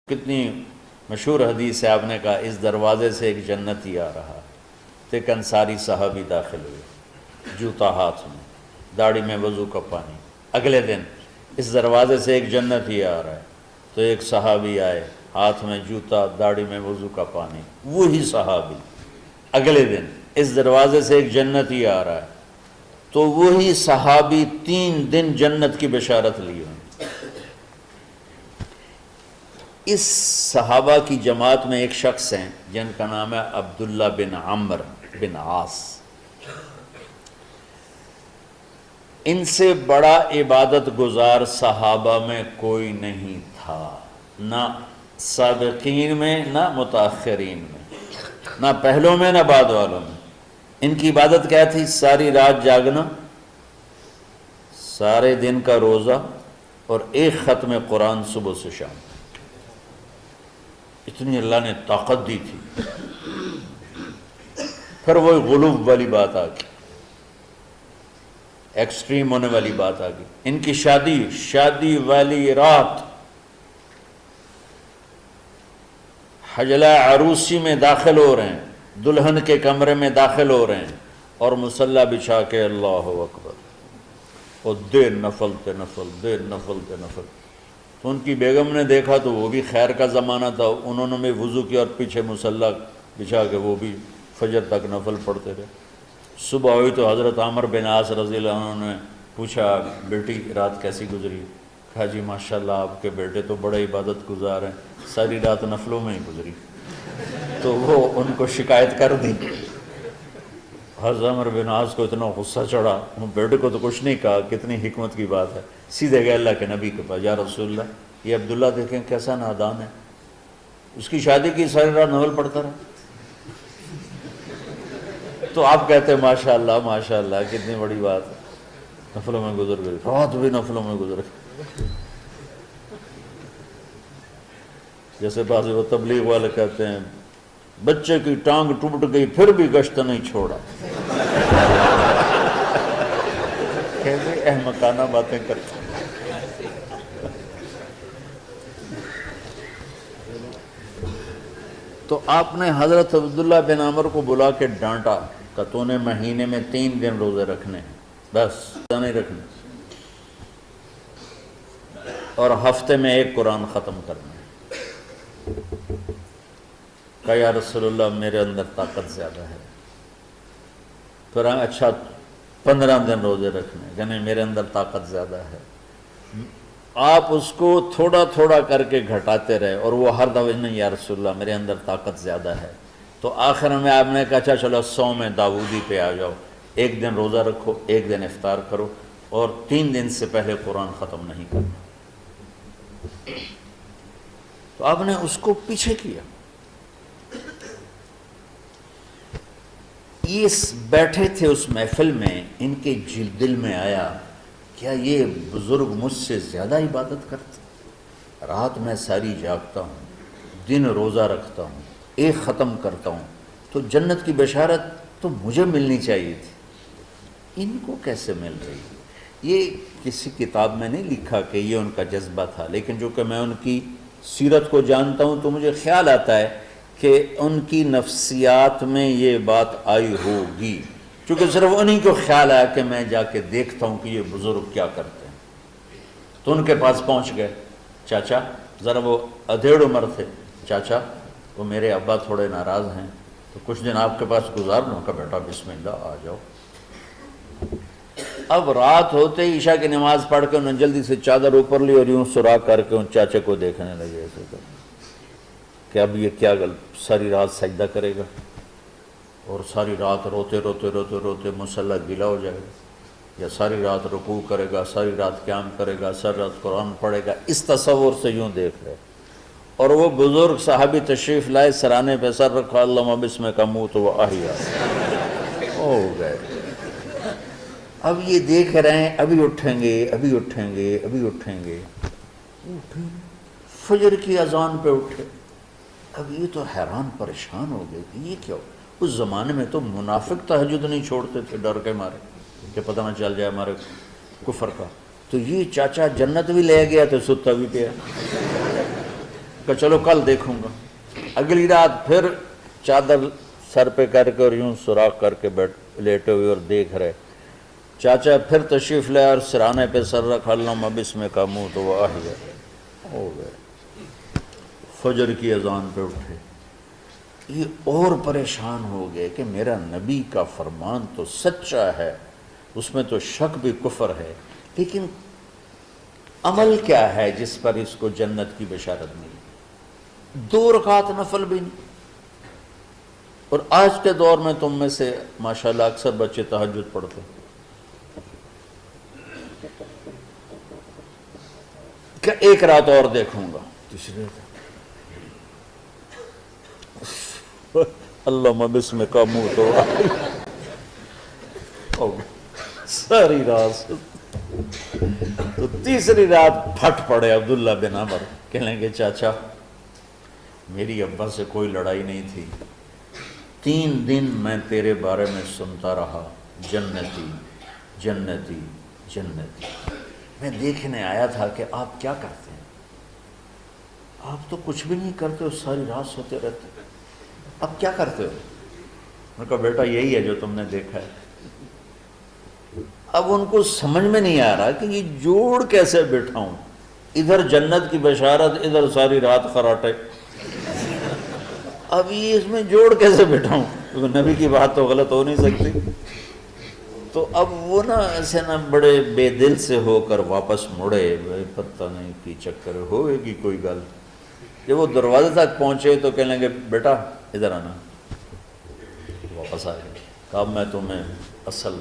کتنی مشہور حدیث ہے، آپ نے کہا اس دروازے سے ایک جنتی آ رہا، تو ایک انصاری صحابی داخل ہوئے، جوتا ہاتھ میں، داڑھی میں وضو کا پانی۔ اگلے دن اس دروازے سے ایک جنتی آ رہا ہے، تو ایک صحابی آئے، ہاتھ میں جوتا، داڑھی میں وضو کا پانی، وہی صحابی۔ اگلے دن اس دروازے سے ایک جنتی آ رہا ہے، تو وہی صحابی 3 دن جنت کی بشارت لی ہوئی۔ اس صحابہ کی جماعت میں ایک شخص ہیں جن کا نام ہے عبداللہ بن عمرو بن عاص۔ ان سے بڑا عبادت گزار صحابہ میں کوئی نہیں تھا، نہ سابقین میں نہ متاخرین میں، نہ پہلوں میں نہ بعد والوں میں۔ ان کی عبادت کیا تھی؟ ساری رات جاگنا، سارے دن کا روزہ، اور ایک ختم قرآن صبح سے شام۔ اتنی اللہ نے طاقت دی تھی۔ پھر وہی غلوب والی بات آ گئی، ایکسٹریم ہونے والی بات آ گئی۔ ان کی شادی والی رات حجلہ عروسی میں داخل ہو رہے ہیں، دلہن کے کمرے میں داخل ہو رہے ہیں، اور مصلی بچھا کے اللہ اکبر، اور دیر نفل تے نفل، دیر نفل تے نفل۔ تو ان کی بیگم نے دیکھا تو وہ بھی خیر کا زمانہ تھا، انہوں نے بھی وضو کیا اور پیچھے مصلی بچھا کے وہ بھی فجر تک نفل پڑھتے رہے۔ صبح ہوئی تو حضرت عمر بن عاص رضی اللہ عنہ نے پوچھا، بیٹی رات کیسی گزری؟ کہا جی ماشاءاللہ آپ کے بیٹے تو بڑے عبادت گزار ہیں، ساری رات نفلوں میں ہی گزری۔ تو وہ ان کو شکایت کر دی۔ حضرت عمر بن عاص کو اتنا غصہ چڑھا، وہ بیٹے کو تو کچھ نہیں کہا، کتنی حکمت کی بات ہے، سیدھے گئے اللہ کے نبی کے پاس، یا رسول اللہ یہ عبداللہ دیکھیں کیسا نادان ہے، اس کی شادی کی ساری رات نفل پڑھتا رہا۔ تو آپ کہتے ہیں ماشاءاللہ ماشاءاللہ کتنی بڑی بات ہے، نفلوں میں گزر گئی، رات بھی نفلوں میں گزر گئی۔ جیسے بعض وہ تبلیغ والے کہتے ہیں بچے کی ٹانگ ٹوٹ گئی پھر بھی گشت نہیں چھوڑا۔ کیسے احمقانہ باتیں کرتے ہیں۔ تو آپ نے حضرت عبداللہ بن عمر کو بلا کے ڈانٹا کہ تو نے مہینے میں 3 دن روزے رکھنے ہیں، بس نہیں رکھنے، اور ہفتے میں 1 قرآن ختم کرنا ہے۔ کہا یا رسول اللہ میرے اندر طاقت زیادہ ہے۔ پھر اچھا 15 دن روزے رکھنے، یعنی میرے اندر طاقت زیادہ ہے۔ آپ اس کو تھوڑا تھوڑا کر کے گھٹاتے رہے، اور وہ ہر دفعہ نہیں یا رسول اللہ میرے اندر طاقت زیادہ ہے۔ تو آخر میں آپ نے کہا اچھا چلو 100 میں داؤدی پہ آ جاؤ، 1 دن روزہ رکھو، 1 دن افطار کرو، اور 3 دن سے پہلے قرآن ختم نہیں کرنا۔ تو آپ نے اس کو پیچھے کیا۔ یہ بیٹھے تھے اس محفل میں، ان کے دل میں آیا کیا یہ بزرگ مجھ سے زیادہ عبادت کرتے؟ رات میں ساری جاگتا ہوں، دن روزہ رکھتا ہوں، 1 ختم کرتا ہوں، تو جنت کی بشارت تو مجھے ملنی چاہیے تھی، ان کو کیسے مل رہی؟ یہ کسی کتاب میں نہیں لکھا کہ یہ ان کا جذبہ تھا، لیکن جو کہ میں ان کی سیرت کو جانتا ہوں تو مجھے خیال آتا ہے کہ ان کی نفسیات میں یہ بات آئی ہوگی، چونکہ صرف انہی کو خیال آیا کہ میں جا کے دیکھتا ہوں کہ یہ بزرگ کیا کرتے ہیں۔ تو ان کے پاس پہنچ گئے، چاچا، ذرا وہ ادھیڑ عمر تھے، چاچا وہ میرے ابا تھوڑے ناراض ہیں، تو کچھ دن آپ کے پاس گزار لوں؟ کا بیٹا بسم اللہ آ جاؤ۔ اب رات ہوتے ہی عشاء کی نماز پڑھ کے انہوں نے جلدی سے چادر اوپر لی اور یوں سراغ کر کے ان چاچے کو دیکھنے لگے ایسے کر کہ اب یہ کیا ساری رات سجدہ کرے گا، اور ساری رات روتے روتے روتے روتے مصلی گیلا ہو جائے گا، یا ساری رات رکوع کرے گا، ساری رات قیام کرے گا، ساری رات قرآن پڑھے گا، اس تصور سے یوں دیکھ رہے۔ اور وہ بزرگ صحابی تشریف لائے، سرانے پہ سر رکھا، اللہم بسمک اموت و احیا، ہو گئے۔ اب یہ دیکھ رہے ہیں ابھی اٹھیں گے، ابھی اٹھیں گے، ابھی اٹھیں گے، فجر کی اذان پہ اٹھے۔ اب یہ تو حیران پریشان ہو گئے کہ یہ کیا ہو؟ اس زمانے میں تو منافق تہجد نہیں چھوڑتے تھے ڈر کے مارے کہ پتہ نہ چل جائے ہمارے کفر کا، تو یہ چاچا جنت بھی لے گیا تو ستا بھی پیا۔ کہا چلو کل دیکھوں گا۔ اگلی رات پھر چادر سر پہ کر کے اور یوں سوراخ کر کے لیٹے ہوئے اور دیکھ رہے۔ چاچا پھر تشریف لے اور سرانے پہ سر رکھا، اللہم بسمک اموت و احیا، ہو گئے۔ فجر کی اذان پہ اٹھے، یہ اور پریشان ہو گئے کہ میرا نبی کا فرمان تو سچا ہے، اس میں تو شک بھی کفر ہے، لیکن عمل کیا ہے جس پر اس کو جنت کی بشارت ملی؟ 2 رکعت نفل بھی نہیں۔ اور آج کے دور میں تم میں سے ماشاءاللہ اکثر بچے تہجد پڑھتے ہیں کہ 1 رات اور دیکھوں گا، تیسری رات اللہم بسمک اموت و احیا، ساری رات۔ تو تیسری رات پھٹ پڑے عبداللہ بن عمر، کہنے گے چاچا میری ابا سے کوئی لڑائی نہیں تھی، 3 دن میں تیرے بارے میں سنتا رہا، جنتی جنتی جنتی۔ میں دیکھنے آیا تھا کہ آپ کیا کرتے ہیں، آپ تو کچھ بھی نہیں کرتے ہو، ساری رات سوتے رہتے ہو، اب کیا کرتے ہو؟ میں کہا بیٹا یہی ہے جو تم نے دیکھا ہے۔ اب ان کو سمجھ میں نہیں آ رہا کہ یہ جوڑ کیسے بٹھاؤں، ادھر جنت کی بشارت، ادھر ساری رات خراٹے، اب یہ اس میں جوڑ کیسے بٹھاؤں، کیونکہ نبی کی بات تو غلط ہو نہیں سکتی۔ تو اب وہ نا ایسے نا بڑے بے دل سے ہو کر واپس مڑے، پتہ نہیں کی چکر ہوئے گی کوئی گل۔ جب وہ دروازے تک پہنچے تو کہنے لگے بیٹا ادھر آنا، واپس آ گئے۔ کہا میں تمہیں اصل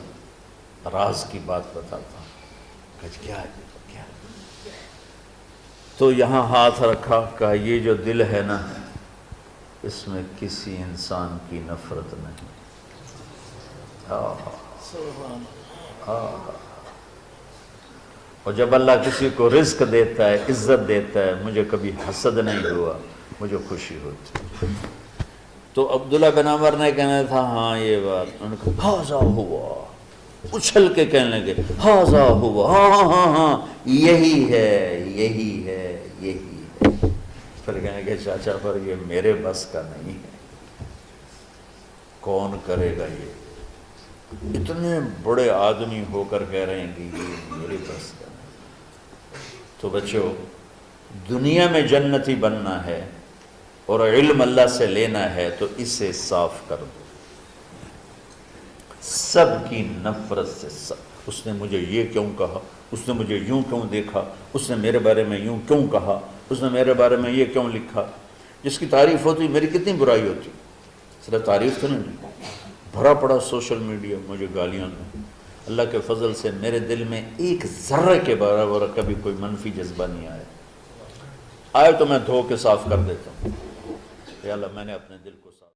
راز کی بات بتاتا ہوں۔ کہا کیا ہے کیا؟ تو یہاں ہاتھ رکھا، کہا یہ جو دل ہے نا اس میں کسی انسان کی نفرت نہیں۔ اور جب اللہ کسی کو رزق دیتا ہے، عزت دیتا ہے، مجھے کبھی حسد نہیں ہوا، مجھے خوشی ہوتی۔ تو عبداللہ بن عمر نے کہنا تھا ہاں یہ بات، انہوں نے کہا ہاذا ہوا، اچھل کے کہنے لگے ہاذا ہوا، ہاں ہاں ہاں ہاں یہی ہے یہی ہے یہی ہے۔ پھر کہنے لگے چاچا پر یہ میرے بس کا نہیں ہے، کون کرے گا یہ؟ اتنے بڑے آدمی ہو کر کہہ رہے ہیں کہ یہ میرے بس کا نہیں۔ تو بچوں دنیا میں جنتی بننا ہے اور علم اللہ سے لینا ہے تو اسے صاف کر دو، سب کی نفرت سے۔ اس نے مجھے یہ کیوں کہا، اس نے مجھے یوں کیوں دیکھا، اس نے میرے بارے میں یوں کیوں کہا، اس نے میرے بارے میں یہ کیوں لکھا۔ جس کی تعریف ہوتی میری کتنی برائی ہوتی، صرف تعریف تو نہیں، بھرا پڑا سوشل میڈیا مجھے گالیاں دیں۔ اللہ کے فضل سے میرے دل میں ایک ذرے کے برابر کبھی کوئی منفی جذبہ نہیں آیا، آئے تو میں دھو کے صاف کر دیتا ہوں۔ یا اللہ میں نے اپنے دل کو صاف